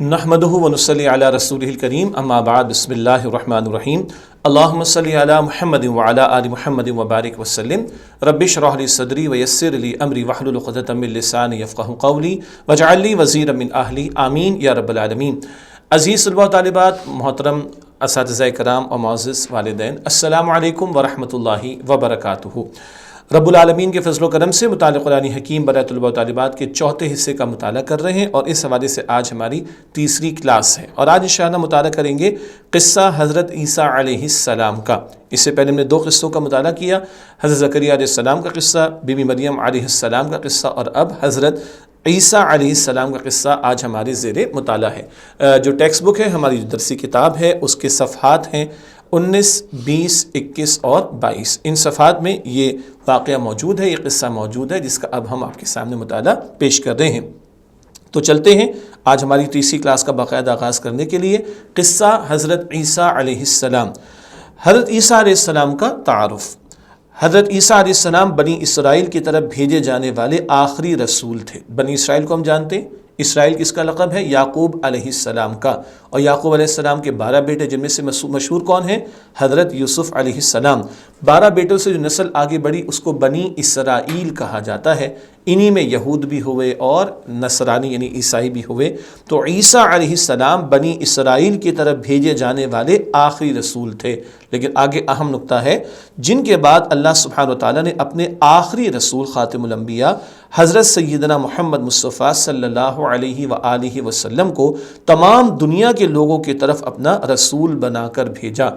نحمدہ ونصلی علی رسولہ الکریم اما بعد بسم اللہ الرحمن الرحیم اللہم صلی علی محمد وعلی آل محمد وبارک وسلم رب اشرح لی صدری ویسر لی امری واحلل عقدۃ من لسانی یفقہوا قولی واجعل لی وزیرا من اہلی آمین یا رب العالمین۔ عزیز طلباء و طالبات، محترم اساتذہ کرام اور معزز والدین، السلام علیکم ورحمۃ اللہ وبرکاتہ۔ رب العالمین کے فضل و کرم سے مطالعہ قرآن حکیم برائے طلباء و طالبات کے چوتھے حصے کا مطالعہ کر رہے ہیں، اور اس حوالے سے آج ہماری تیسری کلاس ہے، اور آج انشاءاللہ مطالعہ کریں گے قصہ حضرت عیسیٰ علیہ السلام کا۔ اس سے پہلے ہم نے دو قصوں کا مطالعہ کیا، حضرت زکریا علیہ السلام کا قصہ، بی بی مریم علیہ السلام کا قصہ، اور اب حضرت عیسیٰ علیہ السلام کا قصہ آج ہماری زیر مطالعہ ہے۔ جو ٹیکسٹ بک ہے، ہماری جو درسی کتاب ہے، اس کے صفحات ہیں 19، 20، 21 اور 22۔ ان صفحات میں یہ واقعہ موجود ہے، یہ قصہ موجود ہے، جس کا اب ہم آپ کے سامنے مطالعہ پیش کر رہے ہیں۔ تو چلتے ہیں آج ہماری تیسری کلاس کا باقاعدہ آغاز کرنے کے لیے۔ قصہ حضرت عیسیٰ علیہ السلام۔ حضرت عیسیٰ علیہ السلام کا تعارف۔ حضرت عیسیٰ علیہ السلام بنی اسرائیل کی طرف بھیجے جانے والے آخری رسول تھے۔ بنی اسرائیل کو ہم جانتے ہیں، اسرائیل کس کا لقب ہے؟ یعقوب علیہ السلام کا، اور یعقوب علیہ السلام کے 12 بیٹے، جن میں سے مشہور کون ہیں؟ حضرت یوسف علیہ السلام۔ 12 بیٹوں سے جو نسل آگے بڑھی اس کو بنی اسرائیل کہا جاتا ہے۔ انہی میں یہود بھی ہوئے اور نصرانی یعنی عیسائی بھی ہوئے۔ تو عیسیٰ علیہ السلام بنی اسرائیل کی طرف بھیجے جانے والے آخری رسول تھے۔ لیکن آگے اہم نقطہ ہے، جن کے بعد اللہ سبحانہ وتعالیٰ نے اپنے آخری رسول خاتم الانبیاء حضرت سیدنا محمد مصطفیٰ صلی اللہ علیہ وآلہ وسلم کو تمام دنیا کے لوگوں کی طرف اپنا رسول بنا کر بھیجا۔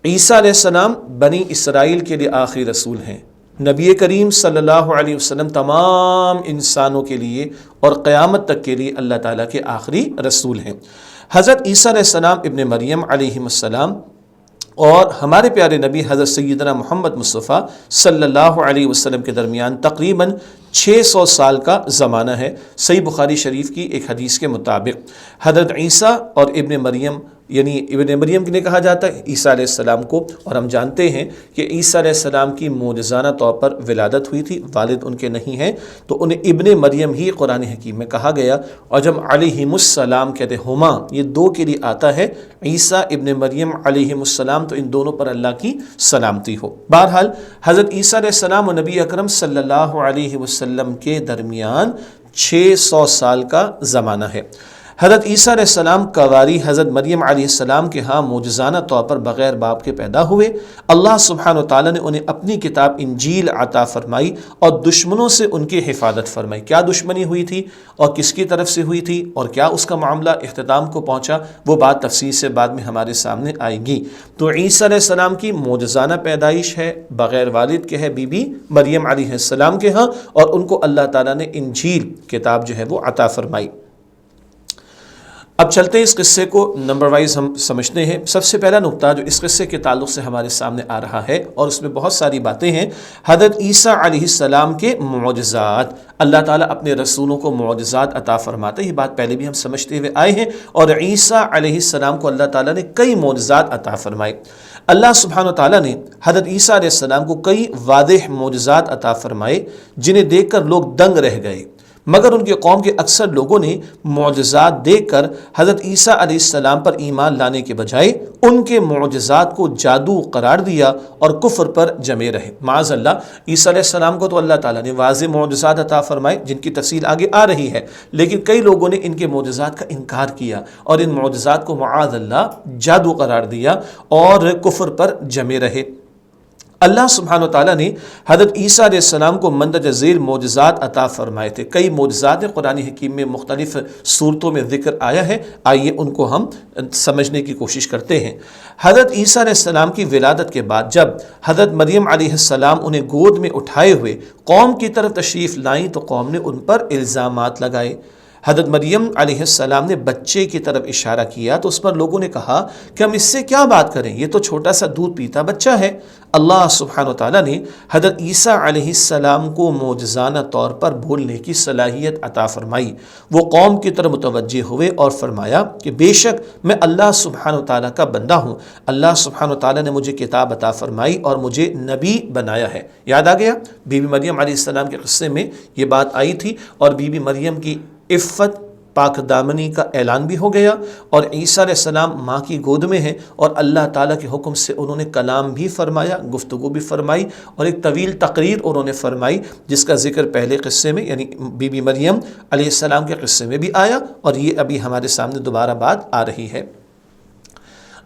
عیسیٰ علیہ السلام بنی اسرائیل کے لیے آخری رسول ہیں۔ نبی کریم صلی اللہ علیہ وسلم تمام انسانوں کے لیے اور قیامت تک کے لیے اللہ تعالیٰ کے آخری رسول ہیں۔ حضرت عیسیٰ علیہ السلام ابن مریم علیہ السلام اور ہمارے پیارے نبی حضرت سیدنا محمد مصطفیٰ صلی اللہ علیہ وسلم کے درمیان تقریباً 600 سال کا زمانہ ہے۔ صحیح بخاری شریف کی ایک حدیث کے مطابق حضرت عیسیٰ اور ابن مریم، یعنی ابن مریم کے لیے کہا جاتا ہے عیسیٰ علیہ السلام کو، اور ہم جانتے ہیں کہ عیسیٰ علیہ السلام کی معجزانہ طور پر ولادت ہوئی تھی، والد ان کے نہیں ہیں، تو انہیں ابن مریم ہی قرآن حکیم میں کہا گیا۔ اور جب علیہم السلام کہتے ہیں، ہما یہ دو کے لیے آتا ہے، عیسیٰ ابن مریم علیہم السلام، تو ان دونوں پر اللہ کی سلامتی ہو۔ بہرحال حضرت عیسیٰ علیہ السلام و نبی اکرم صلی اللہ علیہ وسلم کے درمیان 600 سال کا زمانہ ہے۔ حضرت عیسیٰ علیہ السلام کواری حضرت مریم علیہ السلام کے ہاں معجزانہ طور پر بغیر باپ کے پیدا ہوئے۔ اللہ سبحانہ وتعالیٰ نے انہیں اپنی کتاب انجیل عطا فرمائی اور دشمنوں سے ان کی حفاظت فرمائی۔ کیا دشمنی ہوئی تھی اور کس کی طرف سے ہوئی تھی اور کیا اس کا معاملہ اختتام کو پہنچا، وہ بات تفصیل سے بعد میں ہمارے سامنے آئے گی۔ تو عیسیٰ علیہ السلام کی معجزانہ پیدائش ہے، بغیر والد کے ہے، بی بی مریم علیہ السلام کے ہاں، اور ان کو اللہ تعالیٰ نے انجیل کتاب جو ہے وہ عطا فرمائی۔ اب چلتے ہیں اس قصے کو نمبر وائز ہم سمجھتے ہیں۔ سب سے پہلا نقطہ جو اس قصے کے تعلق سے ہمارے سامنے آ رہا ہے، اور اس میں بہت ساری باتیں ہیں، حضرت عیسیٰ علیہ السلام کے معجزات۔ اللہ تعالیٰ اپنے رسولوں کو معجزات عطا فرماتے، یہ بات پہلے بھی ہم سمجھتے ہوئے آئے ہیں، اور عیسیٰ علیہ السلام کو اللہ تعالیٰ نے کئی معجزات عطا فرمائے۔ اللہ سبحانہ وتعالیٰ نے حضرت عیسیٰ علیہ السلام کو کئی واضح معجزات عطا فرمائے، جنہیں دیکھ کر لوگ دنگ رہ گئے، مگر ان کے قوم کے اکثر لوگوں نے معجزات دیکھ کر حضرت عیسیٰ علیہ السلام پر ایمان لانے کے بجائے ان کے معجزات کو جادو قرار دیا اور کفر پر جمے رہے۔ معاذ اللہ، عیسیٰ علیہ السلام کو تو اللہ تعالیٰ نے واضح معجزات عطا فرمائے، جن کی تفصیل آگے آ رہی ہے، لیکن کئی لوگوں نے ان کے معجزات کا انکار کیا اور ان معجزات کو معاذ اللہ جادو قرار دیا اور کفر پر جمے رہے۔ اللہ سبحانہ وتعالیٰ نے حضرت عیسیٰ علیہ السلام کو مندرجہ ذیل معجزات عطا فرمائے تھے۔ کئی معجزات قرآن حکیم میں مختلف صورتوں میں ذکر آیا ہے، آئیے ان کو ہم سمجھنے کی کوشش کرتے ہیں۔ حضرت عیسیٰ علیہ السلام کی ولادت کے بعد جب حضرت مریم علیہ السلام انہیں گود میں اٹھائے ہوئے قوم کی طرف تشریف لائیں، تو قوم نے ان پر الزامات لگائے۔ حضرت مریم علیہ السلام نے بچے کی طرف اشارہ کیا، تو اس پر لوگوں نے کہا کہ ہم اس سے کیا بات کریں، یہ تو چھوٹا سا دودھ پیتا بچہ ہے۔ اللہ سبحانہ وتعالیٰ نے حضرت عیسیٰ علیہ السلام کو معجزانہ طور پر بولنے کی صلاحیت عطا فرمائی۔ وہ قوم کی طرف متوجہ ہوئے اور فرمایا کہ بے شک میں اللہ سبحانہ وتعالیٰ کا بندہ ہوں، اللہ سبحانہ وتعالیٰ نے مجھے کتاب عطا فرمائی اور مجھے نبی بنایا ہے۔ یاد آ گیا بی بی مریم علیہ السلام کے قصے میں یہ بات آئی تھی، اور بی بی مریم کی عفت پاک دامنی کا اعلان بھی ہو گیا، اور عیسیٰ علیہ السلام ماں کی گود میں ہیں، اور اللہ تعالیٰ کے حکم سے انہوں نے کلام بھی فرمایا، گفتگو بھی فرمائی، اور ایک طویل تقریر انہوں نے فرمائی جس کا ذکر پہلے قصے میں یعنی بی بی مریم علیہ السلام کے قصے میں بھی آیا، اور یہ ابھی ہمارے سامنے دوبارہ بات آ رہی ہے۔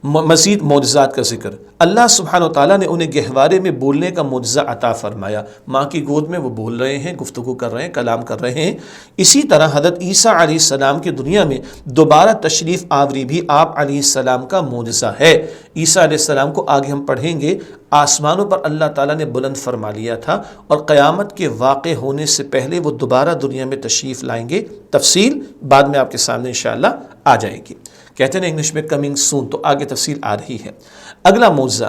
مزید معجزات کا ذکر، اللہ سبحانہ و تعالیٰ نے انہیں گہوارے میں بولنے کا معجزہ عطا فرمایا، ماں کی گود میں وہ بول رہے ہیں، گفتگو کر رہے ہیں، کلام کر رہے ہیں۔ اسی طرح حضرت عیسیٰ علیہ السلام کی دنیا میں دوبارہ تشریف آوری بھی آپ علیہ السلام کا معجزہ ہے۔ عیسیٰ علیہ السلام کو آگے ہم پڑھیں گے، آسمانوں پر اللہ تعالیٰ نے بلند فرما لیا تھا، اور قیامت کے واقع ہونے سے پہلے وہ دوبارہ دنیا میں تشریف لائیں گے، تفصیل بعد میں آپ کے سامنے انشاءاللہ آ جائے گی۔ کہتے ہیں انگلش میں کمنگ سون، تو آگے تفصیل آ رہی ہے۔ اگلا معجزہ،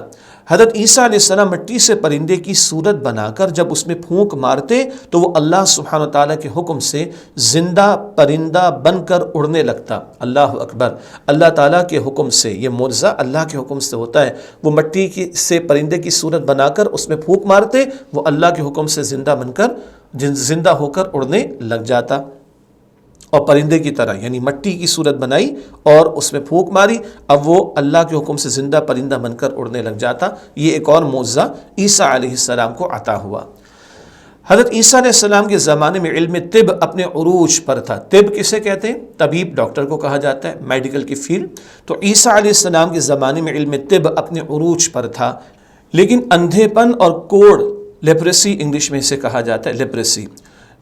حضرت عیسیٰ علیہ السلام مٹی سے پرندے کی صورت بنا کر جب اس میں پھونک مارتے تو وہ اللہ سبحانہ و تعالیٰ کے حکم سے زندہ پرندہ بن کر اڑنے لگتا۔ اللہ اکبر، اللہ تعالیٰ کے حکم سے یہ معجزہ اللہ کے حکم سے ہوتا ہے۔ وہ مٹی سے پرندے کی صورت بنا کر اس میں پھونک مارتے، وہ اللہ کے حکم سے زندہ ہو کر اڑنے لگ جاتا، اور پرندے کی طرح یعنی مٹی کی صورت بنائی اور اس میں پھونک ماری، اب وہ اللہ کے حکم سے زندہ پرندہ بن کر اڑنے لگ جاتا۔ یہ ایک اور معجزہ عیسیٰ علیہ السلام کو عطا ہوا۔ حضرت عیسیٰ علیہ السلام کے زمانے میں علم طب اپنے عروج پر تھا۔ طب کسے کہتے ہیں؟ طبیب، ڈاکٹر کو کہا جاتا ہے، میڈیکل کی فیلڈ۔ تو عیسیٰ علیہ السلام کے زمانے میں علم طب اپنے عروج پر تھا، لیکن اندھے پن اور کوڑ، لیپریسی انگلش میں اسے کہا جاتا ہے، لیپریسی،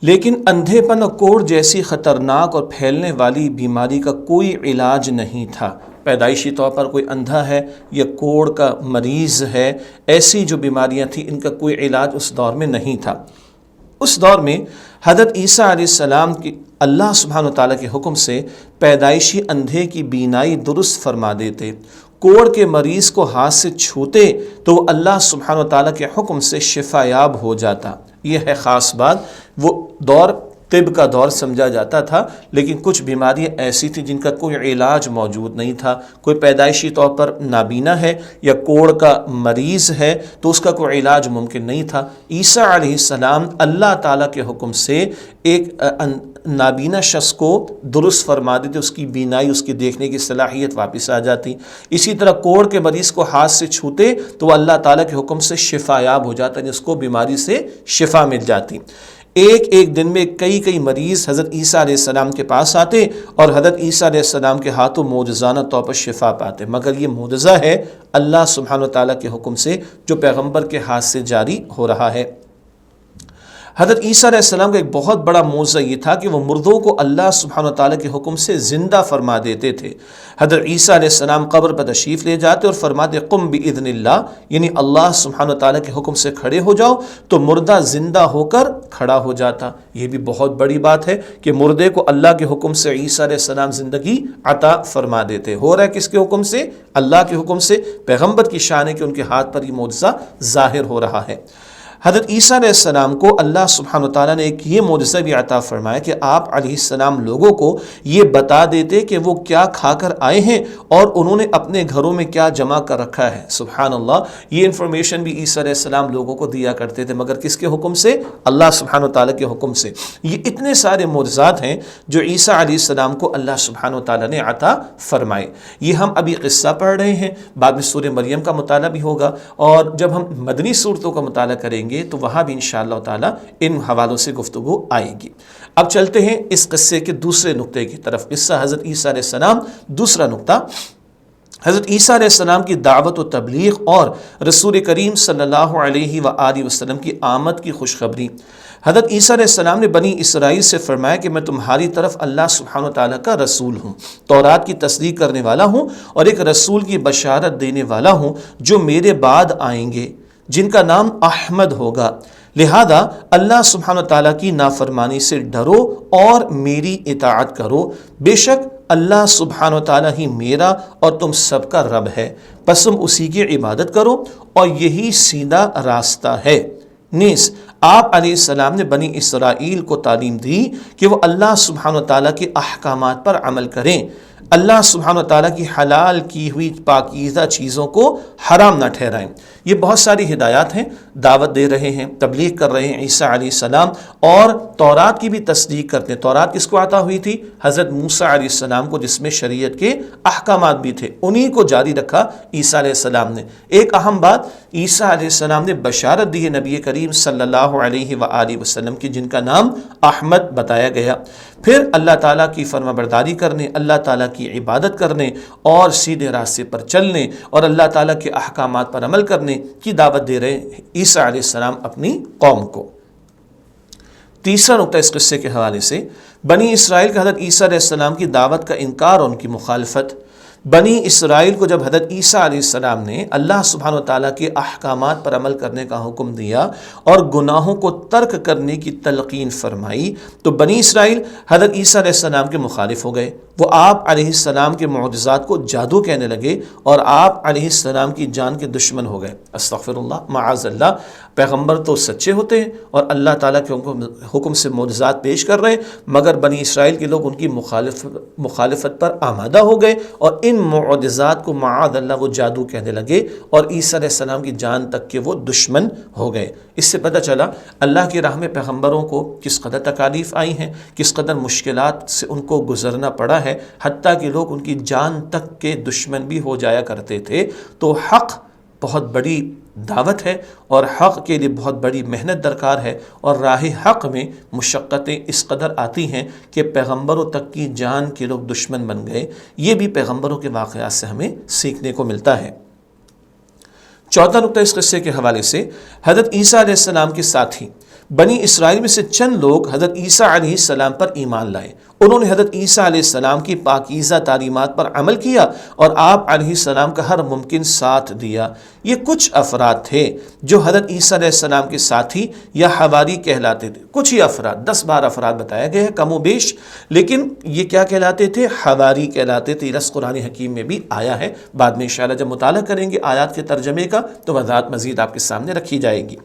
لیکن اندھے پن اور کوڑ جیسی خطرناک اور پھیلنے والی بیماری کا کوئی علاج نہیں تھا۔ پیدائشی طور پر کوئی اندھا ہے یا کوڑ کا مریض ہے، ایسی جو بیماریاں تھیں ان کا کوئی علاج اس دور میں نہیں تھا۔ اس دور میں حضرت عیسیٰ علیہ السلام کی اللہ سبحانہ تعالیٰ کے حکم سے پیدائشی اندھے کی بینائی درست فرما دیتے، کوڑ کے مریض کو ہاتھ سے چھوتے تو وہ اللہ سبحانہ تعالیٰ کے حکم سے شفا یاب ہو جاتا۔ یہ ہے خاص بات، وہ دور طب کا دور سمجھا جاتا تھا، لیکن کچھ بیماریاں ایسی تھیں جن کا کوئی علاج موجود نہیں تھا۔ کوئی پیدائشی طور پر نابینا ہے یا کوڑ کا مریض ہے تو اس کا کوئی علاج ممکن نہیں تھا۔ عیسیٰ علیہ السلام اللہ تعالیٰ کے حکم سے ایک نابینا شخص کو درست فرما دیتے، اس کی بینائی، اس کی دیکھنے کی صلاحیت واپس آ جاتی۔ اسی طرح کوڑ کے مریض کو ہاتھ سے چھوتے تو وہ اللہ تعالیٰ کے حکم سے شفا یاب ہو جاتا، جس کو بیماری سے شفا مل جاتی۔ ایک دن میں کئی مریض حضرت عیسیٰ علیہ السلام کے پاس آتے اور حضرت عیسیٰ علیہ السلام کے ہاتھوں معجزانہ طور پر شفا پاتے، مگر یہ معجزہ ہے اللہ سبحانہ تعالیٰ کے حکم سے جو پیغمبر کے ہاتھ سے جاری ہو رہا ہے۔ حضرت عیسیٰ علیہ السلام کا ایک بہت بڑا معجزہ یہ تھا کہ وہ مردوں کو اللہ سبحانہ تعالیٰ کے حکم سے زندہ فرما دیتے تھے۔ حضرت عیسیٰ علیہ السلام قبر پر تشریف لے جاتے اور فرماتے قم بإذن اللہ، یعنی اللہ سبحانہ تعالیٰ کے حکم سے کھڑے ہو جاؤ، تو مردہ زندہ ہو کر کھڑا ہو جاتا۔ یہ بھی بہت بڑی بات ہے کہ مردے کو اللہ کے حکم سے عیسیٰ علیہ السلام زندگی عطا فرما دیتے۔ ہو رہا ہے کس کے حکم سے؟ اللہ کے حکم سے۔ پیغمبر کی شان ہے کہ ان کے ہاتھ پر یہ معجزہ ظاہر ہو رہا ہے۔ حضرت عیسیٰ علیہ السلام کو اللہ سبحانہ تعالیٰ نے ایک یہ معجزہ بھی عطا فرمایا کہ آپ علیہ السلام لوگوں کو یہ بتا دیتے کہ وہ کیا کھا کر آئے ہیں اور انہوں نے اپنے گھروں میں کیا جمع کر رکھا ہے۔ سبحان اللہ، یہ انفارمیشن بھی عیسیٰ علیہ السلام لوگوں کو دیا کرتے تھے، مگر کس کے حکم سے؟ اللہ سبحانہ تعالیٰ کے حکم سے۔ یہ اتنے سارے معجزات ہیں جو عیسیٰ علیہ السلام کو اللہ سبحانہ تعالیٰ نے عطا فرمائے۔ یہ ہم ابھی قصہ پڑھ رہے ہیں، بعد میں سورہ مریم کا مطالعہ بھی ہوگا، اور جب ہم مدنی صورتوں کا مطالعہ کریں گے تو وہاں بھی انشاءاللہ تعالی ان حوالوں سے گفتگو آئے گی۔ اب چلتے ہیں اس قصے کے دوسرے نقطے کی طرف۔ قصہ حضرت عیسیٰ علیہ السلام، دوسرا نقطہ حضرت عیسیٰ علیہ السلام کی دعوت و تبلیغ اور رسول کریم صلی اللہ علیہ وآلہ وسلم کی آمد کی خوشخبری۔ حضرت عیسیٰ علیہ السلام نے بنی اسرائیل سے فرمایا کہ میں تمہاری طرف اللہ سبحانہ تعالیٰ کا رسول ہوں، تورات کی تصدیق کرنے والا ہوں اور ایک رسول کی بشارت دینے والا ہوں جو میرے بعد آئیں گے، جن کا نام احمد ہوگا۔ لہذا اللہ سبحانہ تعالیٰ کی نافرمانی سے ڈرو اور میری اطاعت کرو، بے شک اللہ سبحانہ تعالیٰ ہی میرا اور تم سب کا رب ہے، پس تم اسی کی عبادت کرو اور یہی سیدھا راستہ ہے۔ نیز آپ علیہ السلام نے بنی اسرائیل کو تعلیم دی کہ وہ اللہ سبحانہ تعالیٰ کے احکامات پر عمل کریں۔ اللہ سبحانہ وتعالیٰ کی حلال کی ہوئی پاکیزہ چیزوں کو حرام نہ ٹھہرائیں۔ یہ بہت ساری ہدایات ہیں، دعوت دے رہے ہیں، تبلیغ کر رہے ہیں عیسیٰ علیہ السلام، اور تورات کی بھی تصدیق کرتے ہیں۔ تورات کس کو عطا ہوئی تھی؟ حضرت موسیٰ علیہ السلام کو، جس میں شریعت کے احکامات بھی تھے، انہی کو جاری رکھا عیسیٰ علیہ السلام نے۔ ایک اہم بات، عیسیٰ علیہ السلام نے بشارت دی ہے نبی کریم صلی اللہ علیہ وآلہ وسلم کی، جن کا نام احمد بتایا گیا۔ پھر اللہ تعالیٰ کی فرما برداری کرنے، اللہ تعالیٰ کی عبادت کرنے اور سیدھے راستے پر چلنے اور اللہ تعالیٰ کے احکامات پر عمل کرنے کی دعوت دے رہے ہیں عیسیٰ علیہ السلام اپنی قوم کو۔ تیسرا نقطہ اس قصے کے حوالے سے، بنی اسرائیل کا حضرت عیسیٰ علیہ السلام کی دعوت کا انکار اور ان کی مخالفت۔ بنی اسرائیل کو جب حضرت عیسیٰ علیہ السلام نے اللہ سبحانہ وتعالیٰ کے احکامات پر عمل کرنے کا حکم دیا اور گناہوں کو ترک کرنے کی تلقین فرمائی، تو بنی اسرائیل حضرت عیسیٰ علیہ السلام کے مخالف ہو گئے۔ وہ آپ علیہ السلام کے معجزات کو جادو کہنے لگے اور آپ علیہ السلام کی جان کے دشمن ہو گئے۔ استغفر اللہ، معاذ اللہ۔ پیغمبر تو سچے ہوتے ہیں اور اللہ تعالیٰ کے حکم سے معجزات پیش کر رہے ہیں، مگر بنی اسرائیل کے لوگ ان کی مخالفت پر آمادہ ہو گئے اور ان معجزات کو معاذ اللہ وہ جادو کہنے لگے اور عیسیٰ علیہ السلام کی جان تک کے وہ دشمن ہو گئے۔ اس سے پتہ چلا اللہ کی راہ میں پیغمبروں کو کس قدر تکالیف آئی ہیں، کس قدر مشکلات سے ان کو گزرنا پڑا ہے، حتیٰ کہ لوگ ان کی جان تک کے دشمن بھی ہو جایا کرتے تھے۔ تو حق بہت بڑی دعوت ہے اور حق کے لیے بہت بڑی محنت درکار ہے، اور راہ حق میں مشقتیں اس قدر آتی ہیں کہ پیغمبروں تک کی جان کے لوگ دشمن بن گئے۔ یہ بھی پیغمبروں کے واقعات سے ہمیں سیکھنے کو ملتا ہے۔ چوتھا نقطہ اس قصے کے حوالے سے، حضرت عیسیٰ علیہ السلام کے ساتھی بنی اسرائیل میں سے چند لوگ حضرت عیسیٰ علیہ السلام پر ایمان لائے۔ انہوں نے حضرت عیسیٰ علیہ السلام کی پاکیزہ تعلیمات پر عمل کیا اور آپ علیہ السلام کا ہر ممکن ساتھ دیا۔ یہ کچھ افراد تھے جو حضرت عیسیٰ علیہ السلام کے ساتھی یا حواری کہلاتے تھے۔ کچھ ہی افراد، 10-12 افراد بتایا گیا ہے کم و بیش، لیکن یہ کیا کہلاتے تھے؟ حواری کہلاتے تھے۔ لفظ قرآن حکیم میں بھی آیا ہے، بعد میں انشاءاللہ جب مطالعہ کریں گے آیات کے ترجمے کا تو وضاحت مزید آپ کے سامنے رکھی جائے گی۔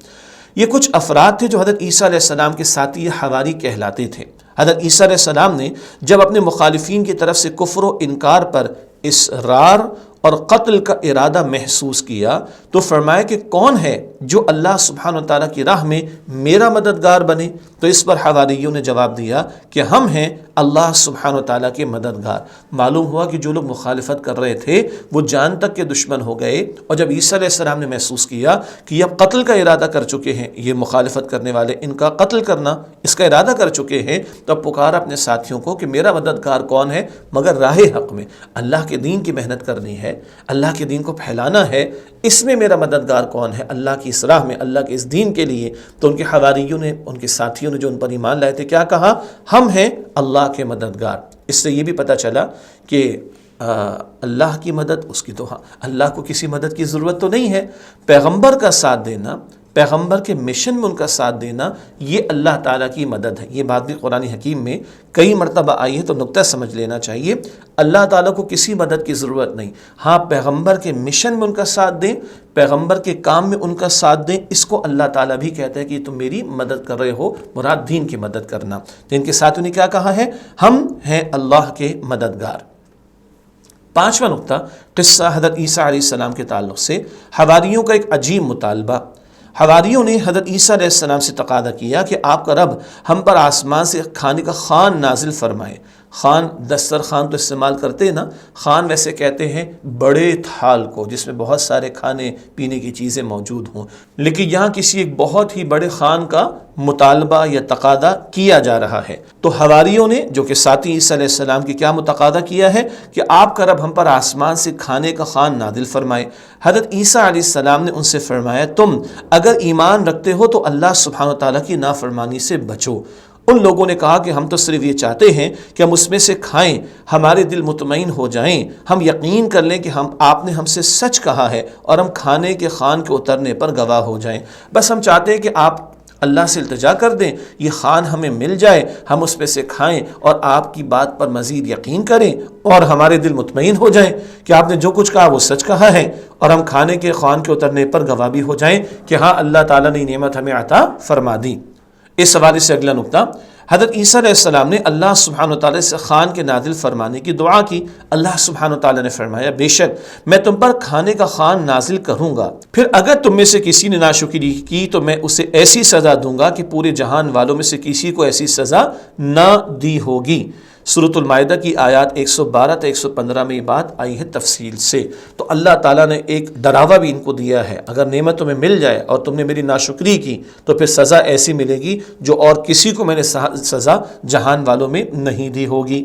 یہ کچھ افراد تھے جو حضرت عیسیٰ علیہ السلام کے ساتھی یا حواری کہلاتے تھے۔ حضرت عیسیٰ علیہ السلام نے جب اپنے مخالفین کی طرف سے کفر و انکار پر اصرار اور قتل کا ارادہ محسوس کیا تو فرمایا کہ کون ہے جو اللہ سبحانہ و تعالیٰ کی راہ میں میرا مددگار بنے؟ تو اس پر حواریوں نے جواب دیا کہ ہم ہیں اللہ سبحانہ و تعالیٰ کے مددگار۔ معلوم ہوا کہ جو لوگ مخالفت کر رہے تھے وہ جان تک کے دشمن ہو گئے، اور جب عیسیٰ علیہ السلام نے محسوس کیا کہ یہ اب قتل کا ارادہ کر چکے ہیں، یہ مخالفت کرنے والے ان کا قتل کرنا اس کا ارادہ کر چکے ہیں، تو اب پکارا اپنے ساتھیوں کو کہ میرا مددگار کون ہے مگر راہ حق میں اللہ کے دین کی محنت کرنی ہے، اللہ کے دین کو پھیلانا ہے، اس میں میرا مددگار کون ہے؟ اللہ کی اس راہ میں، اللہ کے اس دین کے لیے۔ تو ان کے حواریوں نے، ان کے ساتھیوں نے جو ان پر ایمان لائے تھے، کیا کہا؟ ہم ہیں اللہ کے مددگار۔ اس سے یہ بھی پتہ چلا کہ اللہ کی مدد اس کی تو اللہ کو کسی مدد کی ضرورت تو نہیں ہے۔ پیغمبر کا ساتھ دینا، پیغمبر کے مشن میں ان کا ساتھ دینا، یہ اللہ تعالیٰ کی مدد ہے۔ یہ بات بھی قرآن حکیم میں کئی مرتبہ آئی ہے، تو نقطہ سمجھ لینا چاہیے۔ اللہ تعالیٰ کو کسی مدد کی ضرورت نہیں، ہاں پیغمبر کے مشن میں ان کا ساتھ دیں، پیغمبر کے کام میں ان کا ساتھ دیں، اس کو اللہ تعالیٰ بھی کہتا ہے کہ تم میری مدد کر رہے ہو، مراد دین کی مدد کرنا۔ تو ان کے ساتھ انہیں کیا کہا ہے؟ ہم ہیں اللہ کے مددگار۔ پانچواں نقطہ قصہ حضرت عیسیٰ علیہ السلام کے تعلق سے، حواریوں کا ایک عجیب مطالبہ۔ حواریوں نے حضرت عیسیٰ علیہ السلام سے تقاضا کیا کہ آپ کا رب ہم پر آسمان سے کھانے کا خوان نازل فرمائے۔ خوان، دسترخوان تو استعمال کرتے ہیں نا، خوان ویسے کہتے ہیں بڑے تھال کو جس میں بہت سارے کھانے پینے کی چیزیں موجود ہوں، لیکن یہاں کسی ایک بہت ہی بڑے خوان کا مطالبہ یا تقاضا کیا جا رہا ہے۔ تو حواریوں نے جو کہ ساتھی عیسیٰ علیہ السلام کی کیا متقاضا کیا ہے کہ آپ کا رب ہم پر آسمان سے کھانے کا خوان نازل فرمائے۔ حضرت عیسیٰ علیہ السلام نے ان سے فرمایا تم اگر ایمان رکھتے ہو تو اللہ سبحانہ وتعالیٰ کی نافرمانی سے بچو۔ ان لوگوں نے کہا کہ ہم تو صرف یہ چاہتے ہیں کہ ہم اس میں سے کھائیں، ہمارے دل مطمئن ہو جائیں، ہم یقین کر لیں کہ آپ نے ہم سے سچ کہا ہے اور ہم کھانے کے خوان کے اترنے پر گواہ ہو جائیں۔ بس ہم چاہتے ہیں کہ آپ اللہ سے التجا کر دیں، یہ خوان ہمیں مل جائے، ہم اس میں سے کھائیں اور آپ کی بات پر مزید یقین کریں اور ہمارے دل مطمئن ہو جائیں کہ آپ نے جو کچھ کہا وہ سچ کہا ہے، اور ہم کھانے کے خوان کے اترنے پر گواہ بھی ہو جائیں کہ ہاں اللہ تعالیٰ نے نعمت ہمیں عطا فرما دی۔ اس حوالے سے اگلا نقطہ، حضرت عیسیٰ علیہ السلام نے اللہ سبحانہ وتعالی سے خوان کے نازل فرمانے کی دعا کی. اللہ سبحانہ وتعالی نے فرمایا بے شک میں تم پر کھانے کا خوان نازل کروں گا، پھر اگر تم میں سے کسی نے ناشکری کی تو میں اسے ایسی سزا دوں گا کہ پورے جہان والوں میں سے کسی کو ایسی سزا نہ دی ہوگی. سورۃ المائدہ کی آیات 112 تا 115 میں یہ بات آئی ہے تفصیل سے. تو اللہ تعالیٰ نے ایک ڈراوا بھی ان کو دیا ہے، اگر نعمت تمہیں مل جائے اور تم نے میری ناشکری کی تو پھر سزا ایسی ملے گی جو اور کسی کو میں نے سزا جہان والوں میں نہیں دی ہوگی.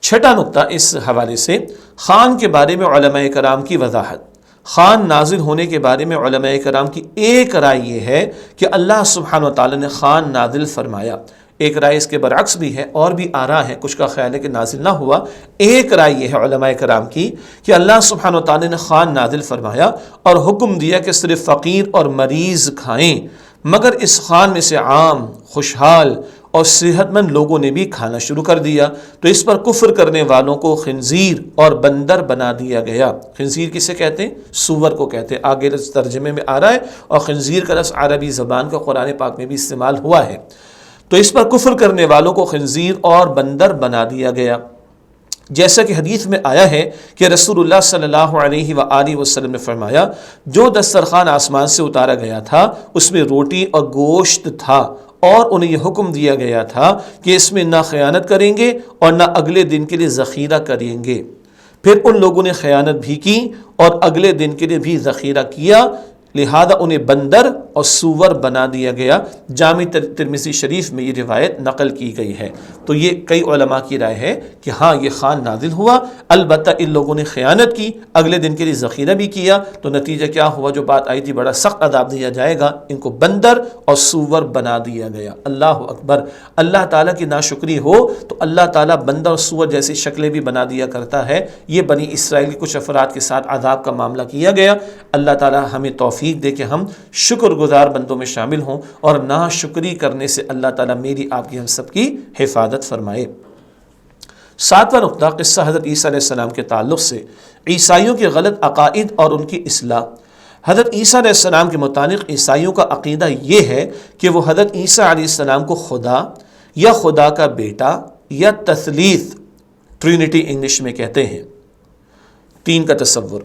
چھٹا نقطہ اس حوالے سے خوان کے بارے میں علماء کرام کی وضاحت. خوان نازل ہونے کے بارے میں علماء کرام کی ایک رائے یہ ہے کہ اللہ سبحانہ وتعالی نے خوان نازل فرمایا. ایک رائے اس کے برعکس بھی ہے، اور بھی آراء ہے، کچھ کا خیال ہے کہ نازل نہ ہوا. ایک رائے یہ ہے علماء کرام کی کہ اللہ سبحانہ وتعالی نے خوان نازل فرمایا اور حکم دیا کہ صرف فقیر اور مریض کھائیں، مگر اس خوان میں سے عام، خوشحال اور صحت مند لوگوں نے بھی کھانا شروع کر دیا. تو اس پر کفر کرنے والوں کو خنزیر اور بندر بنا دیا گیا. خنزیر کسے کہتے ہیں؟ سور کو کہتے ہیں. آگے ترجمے میں آ رہا ہے، اور خنزیر کا لفظ عربی زبان کا قرآن پاک میں بھی استعمال ہوا ہے. تو اس پر کفر کرنے والوں کو خنزیر اور بندر بنا دیا گیا. جیسا کہ حدیث میں آیا ہے کہ رسول اللہ صلی اللہ علیہ وآلہ وسلم نے فرمایا جو دسترخوان آسمان سے اتارا گیا تھا اس میں روٹی اور گوشت تھا، اور انہیں یہ حکم دیا گیا تھا کہ اس میں نہ خیانت کریں گے اور نہ اگلے دن کے لیے ذخیرہ کریں گے. پھر ان لوگوں نے خیانت بھی کی اور اگلے دن کے لیے بھی ذخیرہ کیا، لہذا انہیں بندر اور سور بنا دیا گیا. جامع ترمذی شریف میں یہ روایت نقل کی گئی ہے. تو یہ کئی علماء کی رائے ہے کہ ہاں یہ خوان نازل ہوا، البتہ ان لوگوں نے خیانت کی، اگلے دن کے لیے ذخیرہ بھی کیا، تو نتیجہ کیا ہوا؟ جو بات آئی تھی بڑا سخت عذاب دیا جائے گا، ان کو بندر اور سور بنا دیا گیا. اللہ اکبر. اللہ تعالیٰ کی ناشکری ہو تو اللہ تعالیٰ بندر اور سور جیسی شکلیں بھی بنا دیا کرتا ہے. یہ بنی اسرائیل کے کچھ افراد کے ساتھ عذاب کا معاملہ کیا گیا. اللہ تعالیٰ ہمیں توفیق دے کہ ہم شکر گزار بندوں میں شامل ہوں، اور ناشکری کرنے سے اللہ تعالیٰ میری آپ کی ہم سب کی حفاظت فرمائے. ساتواں نقطہ قصہ حضرت عیسیٰ علیہ السلام کے تعلق سے عیسائیوں کے غلط عقائد اور ان کی اصلاح. حضرت عیسیٰ علیہ السلام کے متعلق عیسائیوں کا عقیدہ یہ ہے کہ وہ حضرت عیسیٰ علیہ السلام کو خدا یا خدا کا بیٹا یا تثلیث، ٹرینٹی انگلش میں کہتے ہیں، تین کا تصور.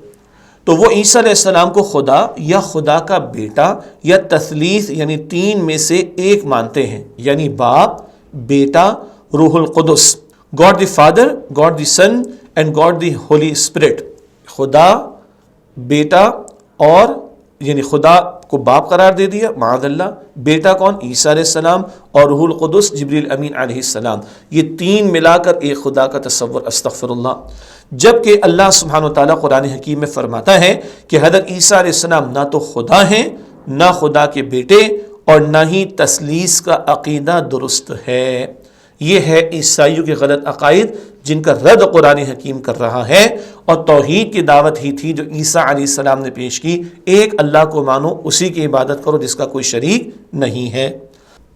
تو وہ عیسیٰ علیہ السلام کو خدا یا خدا کا بیٹا یا تثلیث یعنی تین میں سے ایک مانتے ہیں، یعنی باپ، بیٹا، روح القدس. God the father, God the son and God the holy spirit. خدا، بیٹا، اور یعنی خدا کو باپ قرار دے دیا معاذ اللہ، بیٹا کون؟ عیسیٰ علیہ السلام، اور روح القدس جبریل امین علیہ السلام. یہ تین ملا کر ایک خدا کا تصور، استغفر اللہ. جبکہ اللہ سبحانہ وتعالیٰ قرآن حکیم میں فرماتا ہے کہ حضرت عیسیٰ علیہ السلام نہ تو خدا ہیں، نہ خدا کے بیٹے، اور نہ ہی تثلیث کا عقیدہ درست ہے. یہ ہے عیسائیوں کے غلط عقائد جن کا رد قرآن حکیم کر رہا ہے، اور توحید کی دعوت ہی تھی جو عیسیٰ علیہ السلام نے پیش کی. ایک اللہ کو مانو، اسی کی عبادت کرو جس کا کوئی شریک نہیں ہے.